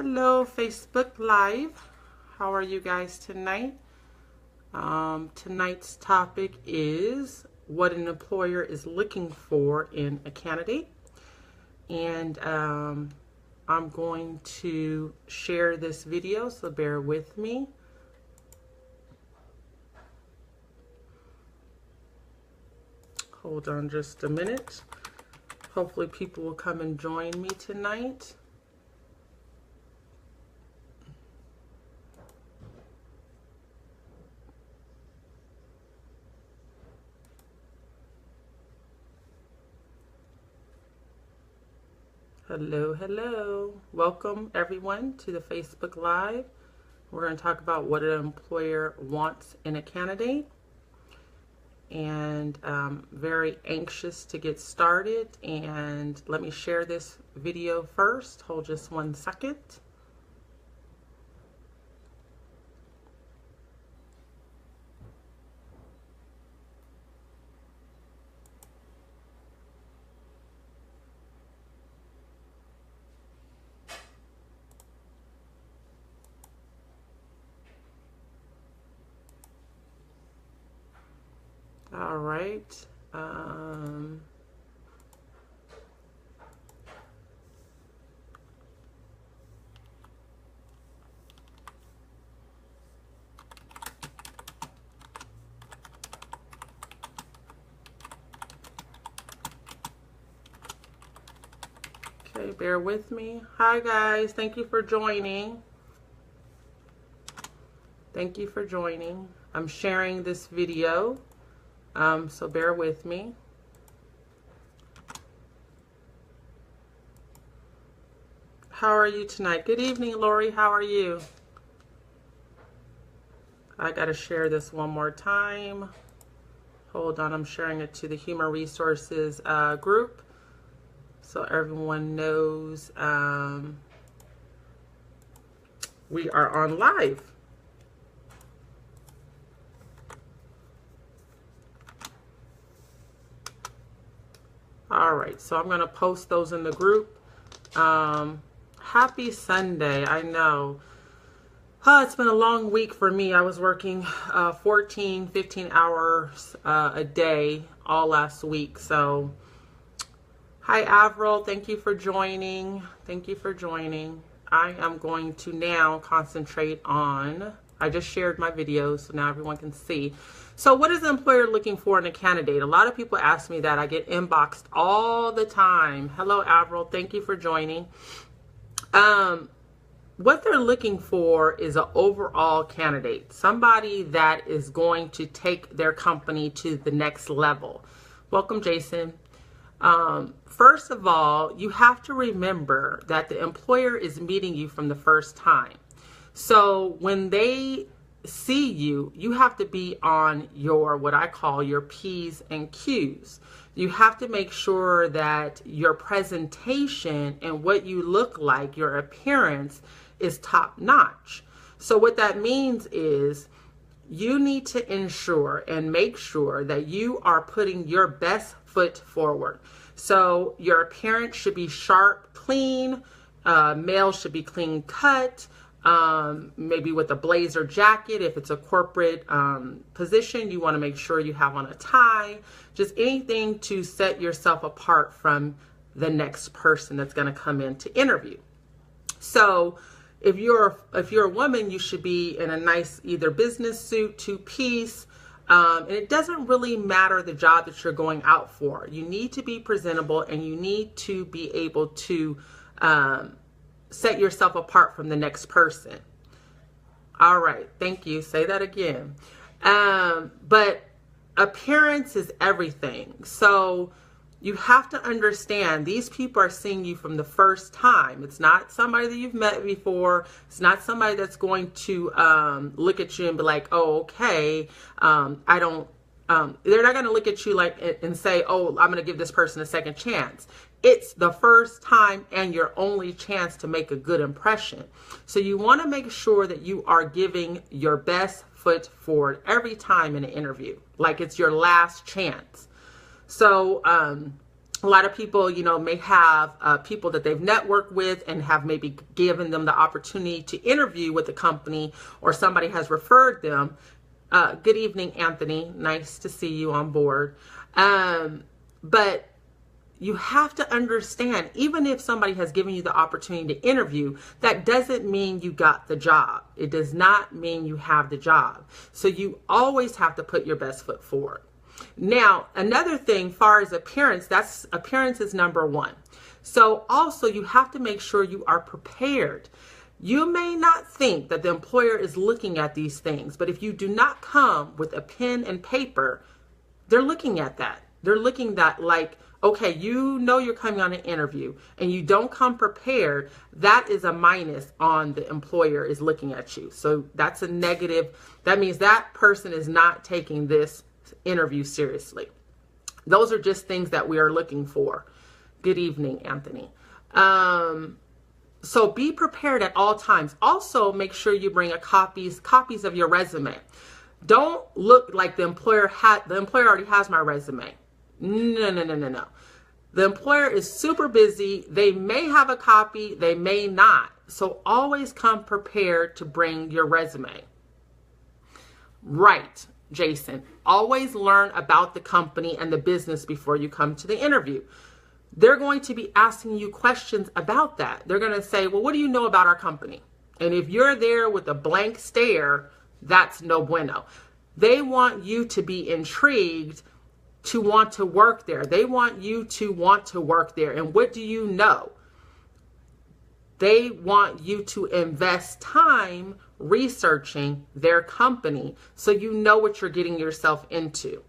Hello, Facebook Live. How are you guys tonight? Tonight's topic is what an employer is looking for in a candidate. And I'm going to share this video, so bear with me. Hold on just a minute. Hopefully people will come and join me tonight. Hello, hello. Welcome everyone to the Facebook Live. We're going to talk about what an employer wants in a candidate. And I'm very anxious to get started. And let me share this video first. Hold just 1 second. All right. Okay, bear with me. Hi guys, thank you for joining. Thank you for joining. I'm sharing this video. So bear with me. How are you tonight? Good evening, Lori. How are you? I got to share this one more time. Hold on. I'm sharing it to the Human Resources group so everyone knows we are on live. All right, so I'm going to post those in the group. Happy Sunday. I know. It's been a long week for me. I was working 14, 15 hours a day all last week. So, hi, Avril. Thank you for joining. Thank you for joining. I am going to now concentrate on, I just shared my video, so now everyone can see. So what is the employer looking for in a candidate? A lot of people ask me that. I get inboxed all the time. Hello, Avril. Thank you for joining. What they're looking for is an overall candidate, somebody that is going to take their company to the next level. Welcome, Jason. First of all, you have to remember that the employer is meeting you from the first time. So when they see you, you have to be on your, what I call your P's and Q's. You have to make sure that your presentation and what you look like, your appearance, is top notch. So what that means is you need to ensure and make sure that you are putting your best foot forward. So your appearance should be sharp, clean, male should be clean cut, maybe with a blazer jacket. If it's a corporate position, you want to make sure you have on a tie, just anything to set yourself apart from the next person that's going to come in to interview. So if you're a woman, you should be in a nice either business suit, two-piece, and it doesn't really matter the job that you're going out for. You need to be presentable and you need to be able to set yourself apart from the next person. All right, thank you. Say that again. But appearance is everything. So you have to understand these people are seeing you from the first time. It's not somebody that you've met before. It's not somebody that's going to look at you and be like, oh, okay, they're not going to look at you like and say, oh, I'm going to give this person a second chance. It's the first time and your only chance to make a good impression. So you want to make sure that you are giving your best foot forward every time in an interview, like it's your last chance. So A lot of people, may have people that they've networked with and have maybe given them the opportunity to interview with the company, or somebody has referred them. Good evening, Anthony. Nice to see you on board. But you have to understand, even if somebody has given you the opportunity to interview, that doesn't mean you got the job. It does not mean you have the job. So you always have to put your best foot forward. Now, another thing, far as appearance, appearance is number one. So also you have to make sure you are prepared. You may not think that the employer is looking at these things, but if you do not come with a pen and paper, they're looking at that. They're looking at like, okay, you're coming on an interview and you don't come prepared, that is a minus on the employer is looking at you. So that's a negative. That means that person is not taking this interview seriously. Those are just things that we are looking for. Good evening, Anthony. So be prepared at all times. Also, make sure you bring copies of your resume. Don't look like the employer already has my resume. No. The employer is super busy. They may have a copy, they may not. So always come prepared to bring your resume. Right, Jason. Always learn about the company and the business before you come to the interview. They're going to be asking you questions about that. They're going to say, well, what do you know about our company? And if you're there with a blank stare, that's no bueno. They want you to be intrigued to want to work there. They want you to want to work there. And what do you know? They want you to invest time researching their company so you know what you're getting yourself into.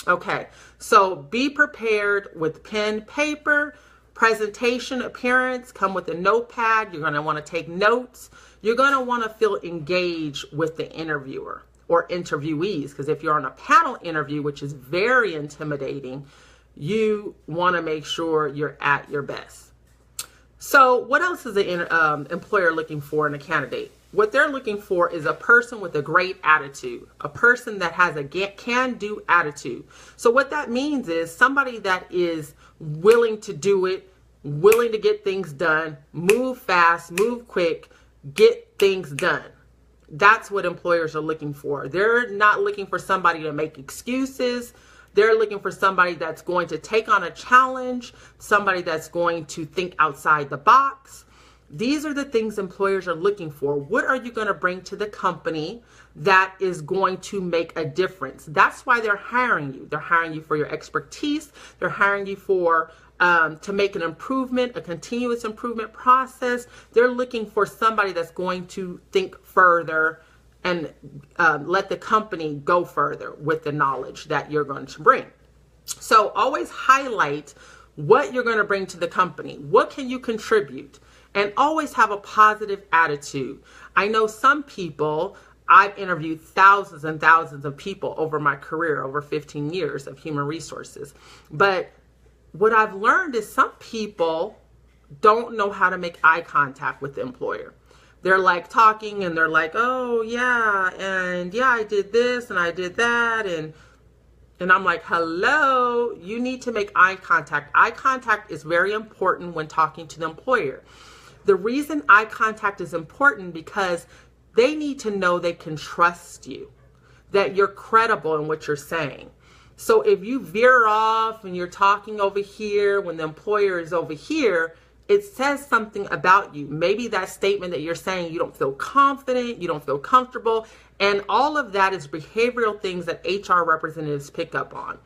Okay, so be prepared with pen, paper, presentation, appearance, come with a notepad. You're going to want to take notes. You're going to want to feel engaged with the interviewer or interviewees, because if you're on a panel interview, which is very intimidating, you want to make sure you're at your best. So what else is the employer looking for in a candidate? What they're looking for is a person with a great attitude, a person that has a can-do attitude. So what that means is somebody that is willing to do it, willing to get things done, move fast, move quick, get things done. That's what employers are looking for. They're not looking for somebody to make excuses. They're looking for somebody that's going to take on a challenge, somebody that's going to think outside the box. These are the things employers are looking for. What are you going to bring to the company that is going to make a difference? That's why they're hiring you. They're hiring you for your expertise. They're hiring you for to make an improvement, a continuous improvement process. They're looking for somebody that's going to think further and let the company go further with the knowledge that you're going to bring. So always highlight what you're going to bring to the company. What can you contribute? And always have a positive attitude. I know some people, I've interviewed thousands and thousands of people over my career, over 15 years of human resources. But what I've learned is some people don't know how to make eye contact with the employer. They're like talking and they're like, oh yeah, and yeah, I did this and I did that. And I'm like, hello, you need to make eye contact. Eye contact is very important when talking to the employer. The reason eye contact is important because they need to know they can trust you, that you're credible in what you're saying. So if you veer off and you're talking over here when the employer is over here, it says something about you. Maybe that statement that you're saying, you don't feel confident, you don't feel comfortable, and all of that is behavioral things that HR representatives pick up on.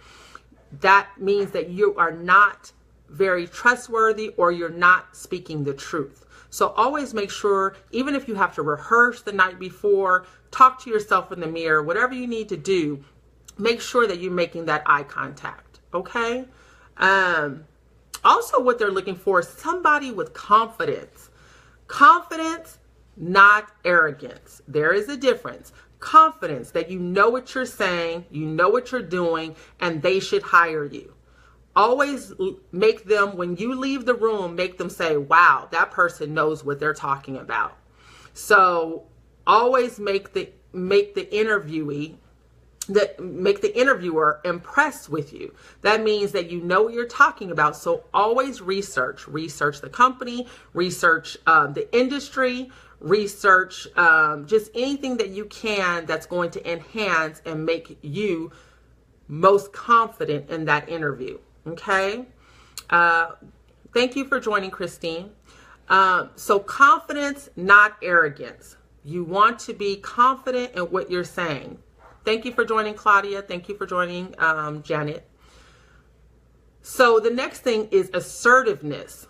That means that you are not very trustworthy or you're not speaking the truth. So always make sure, even if you have to rehearse the night before, talk to yourself in the mirror, whatever you need to do, make sure that you're making that eye contact, okay? Also, what they're looking for is somebody with confidence. Confidence, not arrogance. There is a difference. Confidence that you know what you're saying, you know what you're doing, and they should hire you. Always make them, when you leave the room, make them say, wow, that person knows what they're talking about. So always make the interviewee that make the interviewer impressed with you. That means that you know what you're talking about. So always research the company, research the industry, research just anything that you can that's going to enhance and make you most confident in that interview. Okay. Thank you for joining, Christine. So confidence, not arrogance. You want to be confident in what you're saying. Thank you for joining, Claudia. Thank you for joining, Janet. So the next thing is assertiveness.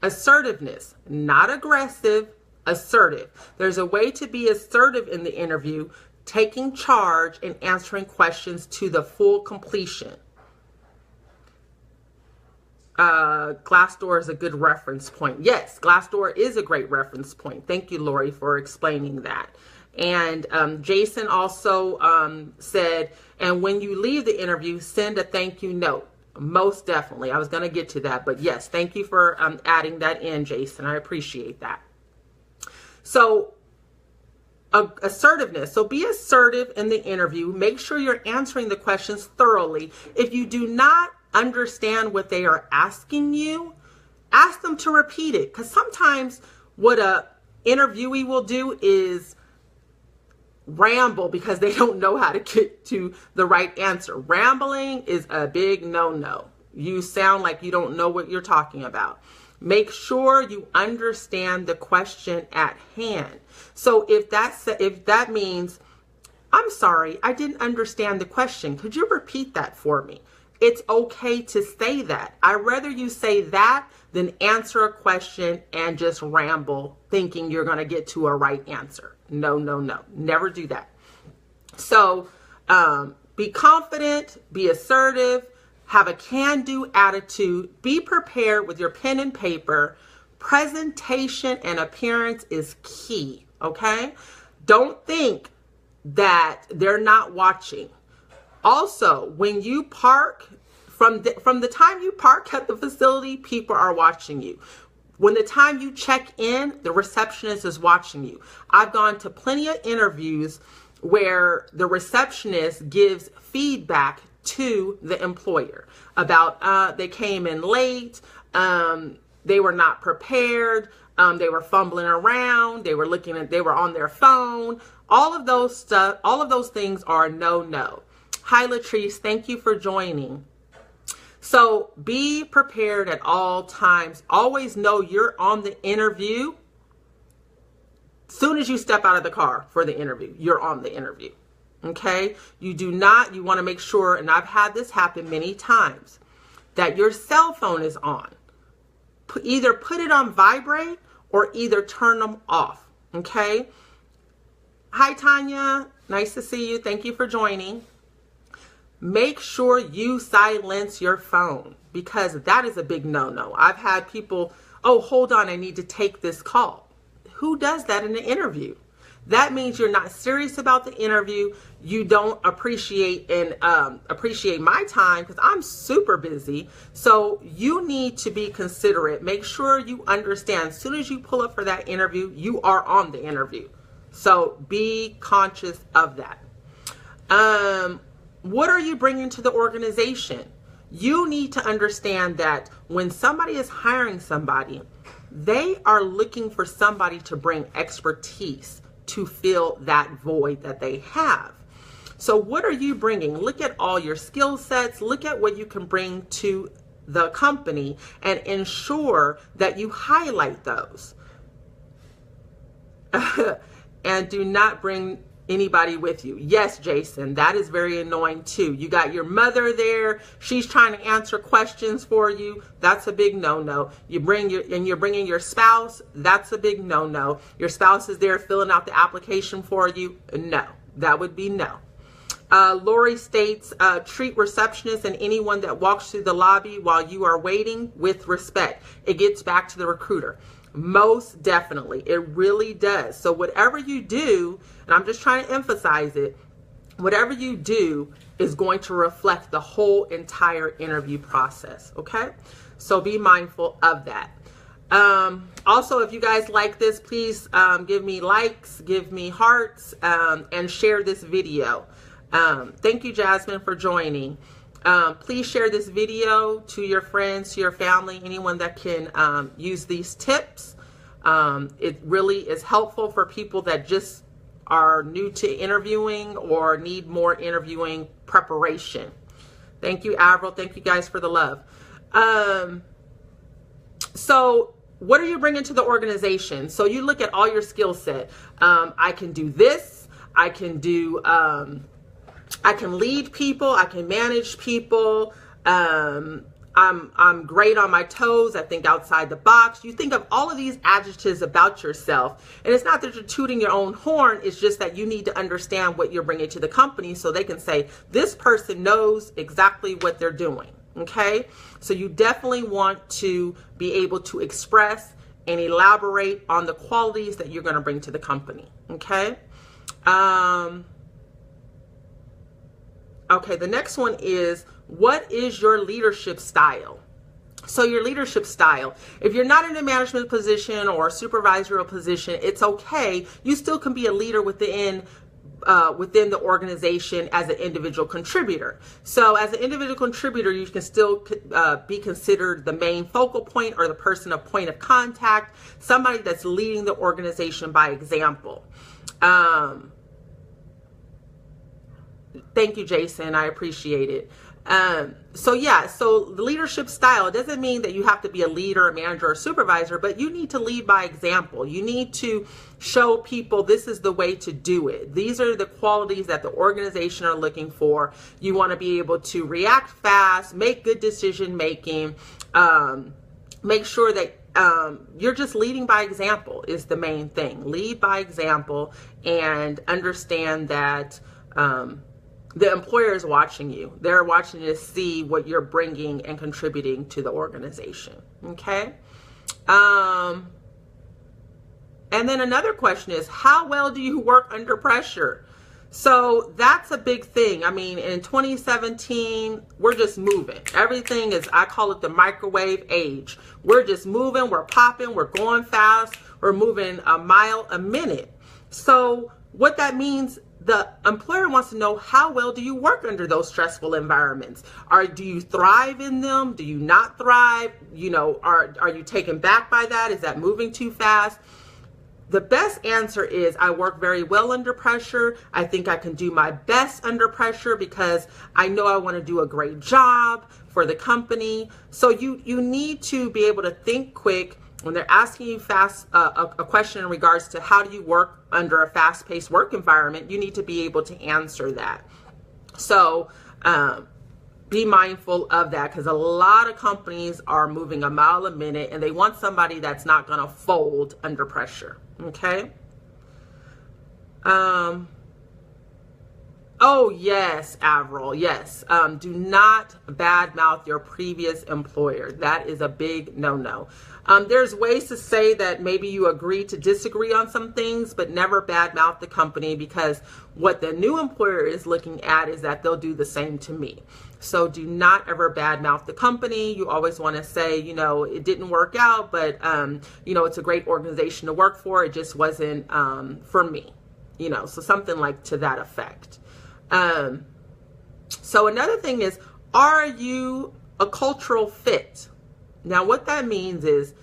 Assertiveness, not aggressive, assertive. There's a way to be assertive in the interview, taking charge and answering questions to the full completion. Glassdoor is a good reference point. Yes, Glassdoor is a great reference point. Thank you, Lori, for explaining that. And Jason also said, and when you leave the interview, send a thank you note. Most definitely. I was going to get to that. But yes, thank you for adding that in, Jason. I appreciate that. So assertiveness. So be assertive in the interview. Make sure you're answering the questions thoroughly. If you do not understand what they are asking you, ask them to repeat it. Because sometimes what a interviewee will do is ramble because they don't know how to get to the right answer. Rambling is a big no-no. You sound like you don't know what you're talking about. Make sure you understand the question at hand. So if that means, I'm sorry, I didn't understand the question. Could you repeat that for me? It's okay to say that. I'd rather you say that than answer a question and just ramble thinking you're going to get to a right answer. No, no, no. Never do that. So be confident, be assertive, have a can-do attitude, be prepared with your pen and paper. Presentation and appearance is key, okay? Don't think that they're not watching. Also, when you park, from the time you park at the facility, people are watching you. When the time you check in, the receptionist is watching you. I've gone to plenty of interviews where the receptionist gives feedback to the employer about they came in late, they were not prepared, they were fumbling around, they were on their phone. All of those things are no. Hi, Latrice. Thank you for joining. So be prepared at all times. Always know you're on the interview. As soon as you step out of the car for the interview, you're on the interview. Okay? You want to make sure, and I've had this happen many times, that your cell phone is on. Either put it on vibrate or either turn them off. Okay? Hi, Tanya. Nice to see you. Thank you for joining. Make sure you silence your phone because that is a big no-no. I've had people, oh, hold on, I need to take this call. Who does that in an interview? That means you're not serious about the interview. You don't appreciate my time because I'm super busy. So you need to be considerate. Make sure you understand. As soon as you pull up for that interview, you are on the interview. So be conscious of that. What are you bringing to the organization? You need to understand that when somebody is hiring somebody, they are looking for somebody to bring expertise to fill that void that they have. So what are you bringing? Look at all your skill sets. Look at what you can bring to the company and ensure that you highlight those. And do not bring anybody with you. Yes, Jason, that is very annoying too. You got your mother there. She's trying to answer questions for you. That's a big no-no. You're bringing your spouse. That's a big no-no. Your spouse is there filling out the application for you. No, that would be no. Lori states, treat receptionists and anyone that walks through the lobby while you are waiting with respect. It gets back to the recruiter. Most definitely. It really does. So whatever you do, and I'm just trying to emphasize it, whatever you do is going to reflect the whole entire interview process. Okay? So be mindful of that. Also, if you guys like this, please give me likes, give me hearts, and share this video. Thank you, Jasmine, for joining. Please share this video to your friends, to your family, anyone that can use these tips. It really is helpful for people that just are new to interviewing or need more interviewing preparation. Thank you, Avril. Thank you guys for the love. So what are you bringing to the organization? So you look at all your skill set. I can do this. I can do, I can lead people. I can manage people. I'm great on my toes. I think outside the box. You think of all of these adjectives about yourself. And it's not that you're tooting your own horn. It's just that you need to understand what you're bringing to the company so they can say, this person knows exactly what they're doing. Okay. So you definitely want to be able to express and elaborate on the qualities that you're going to bring to the company. Okay. Okay. The next one is, what is your leadership style? So your leadership style, if you're not in a management position or a supervisorial position, it's okay. You still can be a leader within the organization as an individual contributor. So as an individual contributor, you can still be considered the main focal point or the person of point of contact, somebody that's leading the organization by example. Thank you, Jason. I appreciate it. So the leadership style, it doesn't mean that you have to be a leader, a manager, or supervisor, but you need to lead by example. You need to show people this is the way to do it. These are the qualities that the organization are looking for. You want to be able to react fast, make good decision making, make sure that you're just leading by example is the main thing. Lead by example and understand that the employer is watching you. They're watching to see what you're bringing and contributing to the organization. Okay. And then another question is, how well do you work under pressure? So that's a big thing. I mean, in 2017, we're just moving. Everything is, I call it the microwave age. We're just moving, we're popping, we're going fast, we're moving a mile a minute. So what that means, the employer wants to know, how well do you work under those stressful environments? Do you thrive in them? Do you not thrive? You know, are you taken back by that? Is that moving too fast? The best answer is, I work very well under pressure. I think I can do my best under pressure because I know I want to do a great job for the company. So you need to be able to think quick. When they're asking you a question in regards to how do you work under a fast-paced work environment, you need to be able to answer that. So be mindful of that, because a lot of companies are moving a mile a minute and they want somebody that's not going to fold under pressure. Okay. Oh, yes, Avril. Yes. Do not badmouth your previous employer. That is a big no-no. There's ways to say that maybe you agree to disagree on some things, but never badmouth the company, because what the new employer is looking at is that they'll do the same to me. So do not ever badmouth the company. You always want to say, you know, it didn't work out, but, you know, it's a great organization to work for. It just wasn't for me, you know, so something like to that effect. So another thing is, are you a cultural fit? Now, what that means is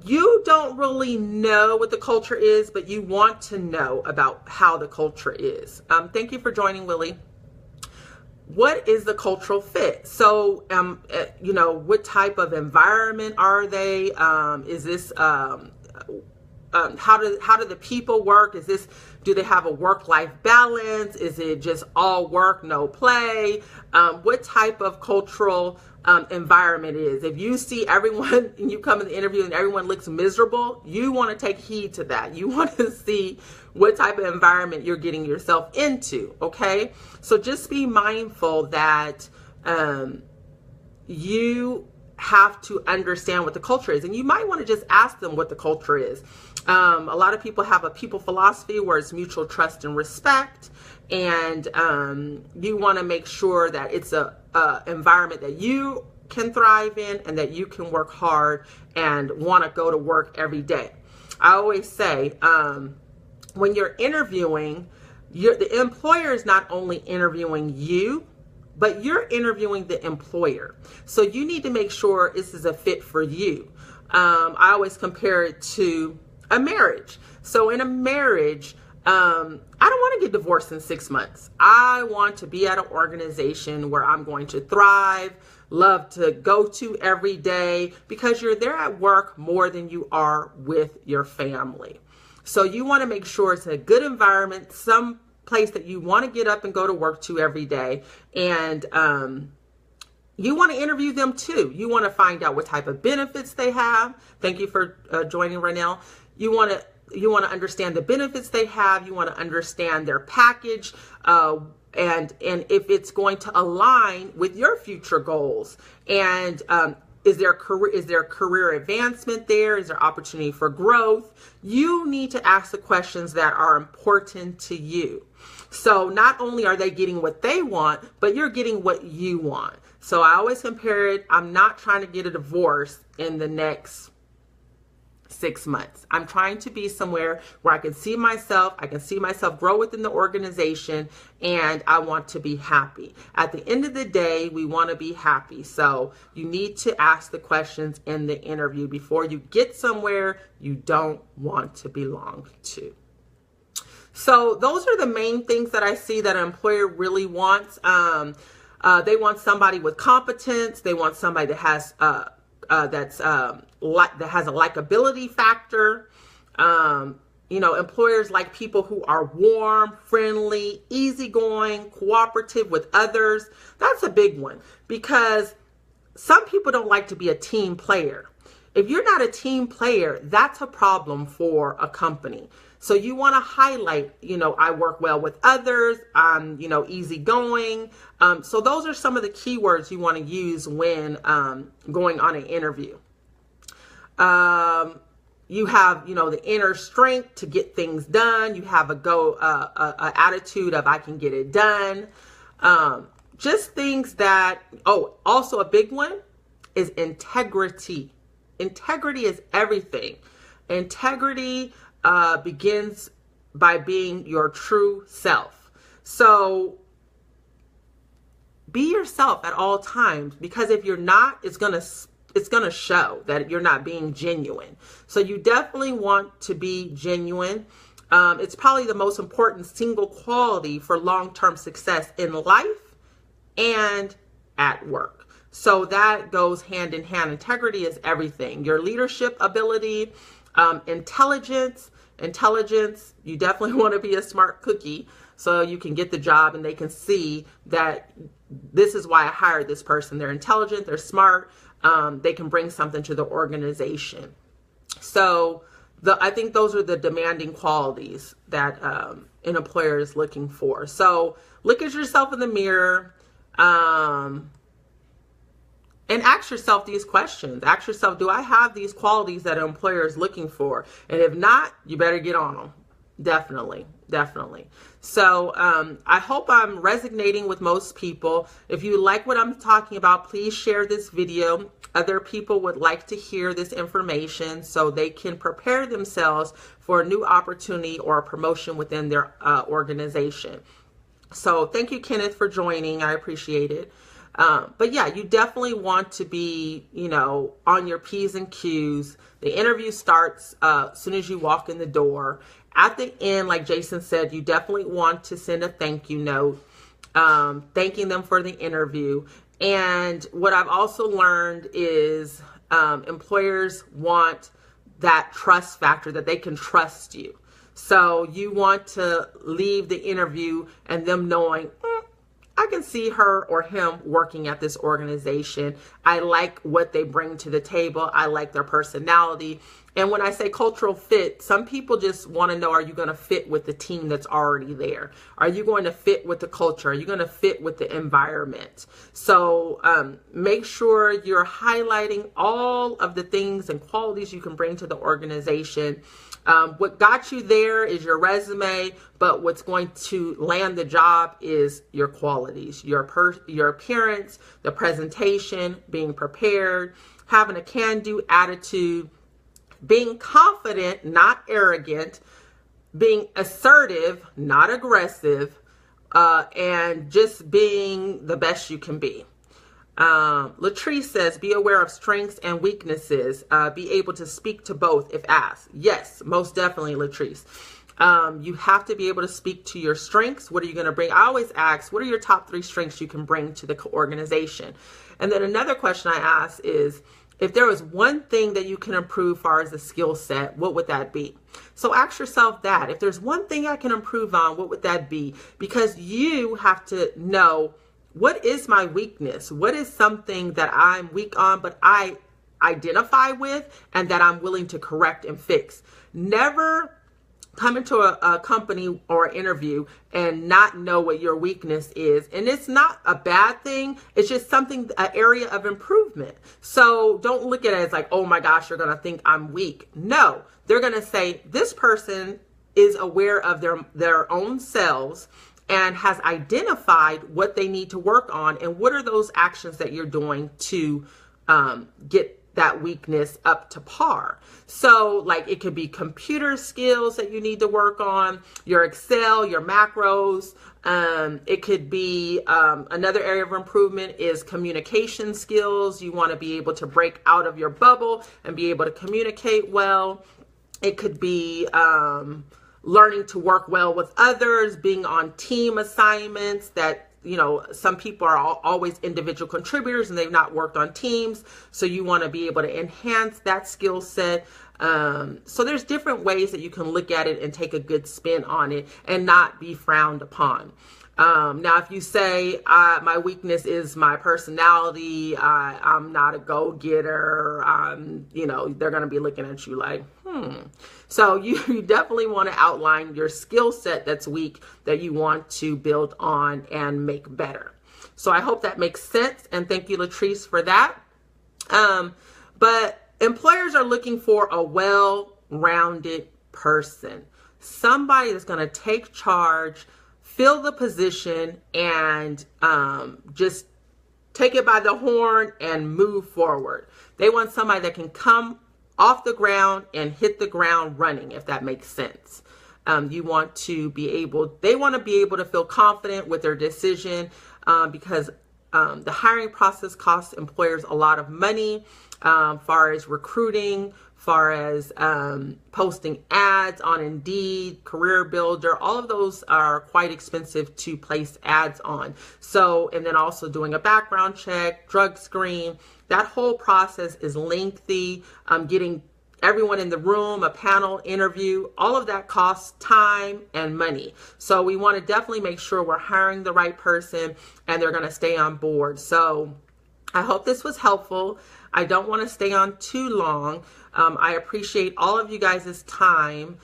you don't really know what the culture is, but you want to know about how the culture is. Thank you for joining, Willie. What is the cultural fit? So, you know, what type of environment are they? Is this, how do the people work? Do they have a work-life balance? Is it just all work, no play? What type of cultural environment it is? If you see everyone, and you come in the interview and everyone looks miserable, you want to take heed to that. You want to see what type of environment you're getting yourself into. Okay. So just be mindful that, you have to understand what the culture is, and you might want to just ask them what the culture is. A lot of people have a people philosophy where it's mutual trust and respect, and you want to make sure that it's a environment that you can thrive in and that you can work hard and want to go to work every day. I always say, when you're interviewing, the employer is not only interviewing you, but you're interviewing the employer. So you need to make sure this is a fit for you. I always compare it to a marriage. So in a marriage, I don't want to get divorced in 6 months. I want to be at an organization where I'm going to thrive, love to go to every day, because you're there at work more than you are with your family. So you want to make sure it's a good environment, some place that you want to get up and go to work to every day. And you want to interview them too. You want to find out what type of benefits they have. Thank you for joining, Ranelle. You want to understand the benefits they have. You want to understand their package, and if it's going to align with your future goals. And is there career advancement there? Is there opportunity for growth? You need to ask the questions that are important to you. So not only are they getting what they want, but you're getting what you want. So I always compare it. I'm not trying to get a divorce in the next 6 months. I'm trying to be somewhere where I can see myself grow within the organization, and I want to be happy. At the end of the day, we want to be happy. So you need to ask the questions in the interview before you get somewhere you don't want to belong to. So those are the main things that I see that an employer really wants. They want somebody with competence. They want somebody that has that has a likability factor. Employers like people who are warm, friendly, easygoing, cooperative with others. That's a big one, because some people don't like to be a team player. If you're not a team player, that's a problem for a company. So you want to highlight, I work well with others, I'm, easygoing. So those are some of the keywords you want to use when going on an interview. You have, the inner strength to get things done. You have a attitude of I can get it done. Just things that, also a big one is integrity. Integrity is everything. Integrity begins by being your true self. So be yourself at all times, because if you're not, it's going to show that you're not being genuine. So you definitely want to be genuine. It's probably the most important single quality for long-term success in life and at work. So that goes hand in hand. Integrity is everything. Your leadership ability, intelligence, you definitely want to be a smart cookie so you can get the job and they can see that this is why I hired this person. They're intelligent, they're smart, they can bring something to the organization. So I think those are the demanding qualities that an employer is looking for. So look at yourself in the mirror, and ask yourself these questions. Ask yourself, do I have these qualities that an employer is looking for? And if not, you better get on them. Definitely. So I hope I'm resonating with most people. If you like what I'm talking about, please share this video. Other people would like to hear this information so they can prepare themselves for a new opportunity or a promotion within their organization. So thank you, Kenneth, for joining. I appreciate it. But yeah, you definitely want to be, on your P's and Q's. The interview starts as soon as you walk in the door. At the end, like Jason said, you definitely want to send a thank you note, thanking them for the interview. And what I've also learned is employers want that trust factor, that they can trust you. So you want to leave the interview and them knowing, I can see her or him working at this organization. I like what they bring to the table. I like their personality. And when I say cultural fit, some people just want to know, are you going to fit with the team that's already there? Are you going to fit with the culture? Are you going to fit with the environment? So make sure you're highlighting all of the things and qualities you can bring to the organization. What got you there is your resume, but what's going to land the job is your qualities, your appearance, the presentation, being prepared, having a can-do attitude, being confident, not arrogant, being assertive, not aggressive, and just being the best you can be. Latrice says, be aware of strengths and weaknesses. Be able to speak to both if asked. Yes, most definitely, Latrice. You have to be able to speak to your strengths. What are you going to bring? I always ask, what are your top 3 strengths you can bring to the organization? And then another question I ask is, if there was one thing that you can improve as far as a skill set, what would that be? So ask yourself that. If there's one thing I can improve on, what would that be? Because you have to know, what is my weakness? What is something that I'm weak on, but I identify with and that I'm willing to correct and fix? Never come into a company or an interview and not know what your weakness is. And it's not a bad thing. It's just something, an area of improvement. So don't look at it as like, oh my gosh, you're going to think I'm weak. No, they're going to say this person is aware of their own selves and has identified what they need to work on. And what are those actions that you're doing to get that weakness up to par? So like it could be computer skills that you need to work on, your Excel, your macros. It could be another area of improvement is communication skills. You want to be able to break out of your bubble and be able to communicate well. It could be learning to work well with others, being on team assignments that, you know, some people are always individual contributors and they've not worked on teams. So you want to be able to enhance that skill set. So there's different ways that you can look at it and take a good spin on it and not be frowned upon. Now, if you say my weakness is my personality, I'm not a go-getter, you know, they're going to be looking at you like, So you definitely want to outline your skill set that's weak that you want to build on and make better. So I hope that makes sense. And thank you, Latrice, for that. But employers are looking for a well-rounded person, somebody that's going to take charge, fill the position, and just take it by the horn and move forward. They want somebody that can come off the ground and hit the ground running, if that makes sense. You want to be able, they want to be able to feel confident with their decision because the hiring process costs employers a lot of money, far as recruiting, far as posting ads on Indeed, Career Builder. All of those are quite expensive to place ads on. So, and then also doing a background check, drug screen. That whole process is lengthy. Getting everyone in the room, a panel interview, all of that costs time and money. So we want to definitely make sure we're hiring the right person and they're going to stay on board. So I hope this was helpful. I don't want to stay on too long. I appreciate all of you guys' time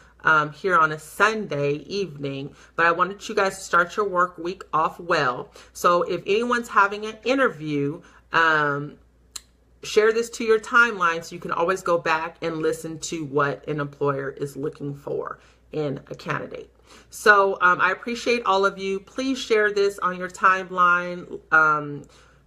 here on a Sunday evening, but I wanted you guys to start your work week off well. So if anyone's having an interview, share this to your timeline so you can always go back and listen to what an employer is looking for in a candidate. So I appreciate all of you. Please share this on your timeline.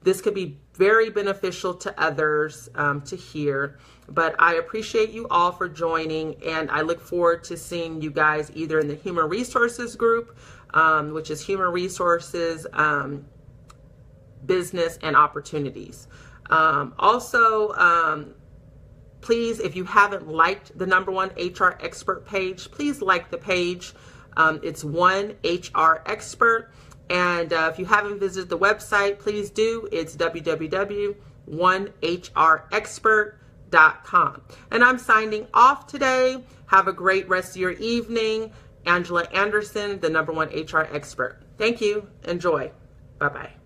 This could be very beneficial to others to hear, but I appreciate you all for joining, and I look forward to seeing you guys either in the Human Resources group, which is Human Resources, Business, and Opportunities. Also, please, if you haven't liked the #1 HR Expert page, please like the page. It's One HR Expert. And if you haven't visited the website, please do. It's www.onehrexpert.com. And I'm signing off today. Have a great rest of your evening. Angela Anderson, the #1 HR Expert. Thank you. Enjoy. Bye-bye.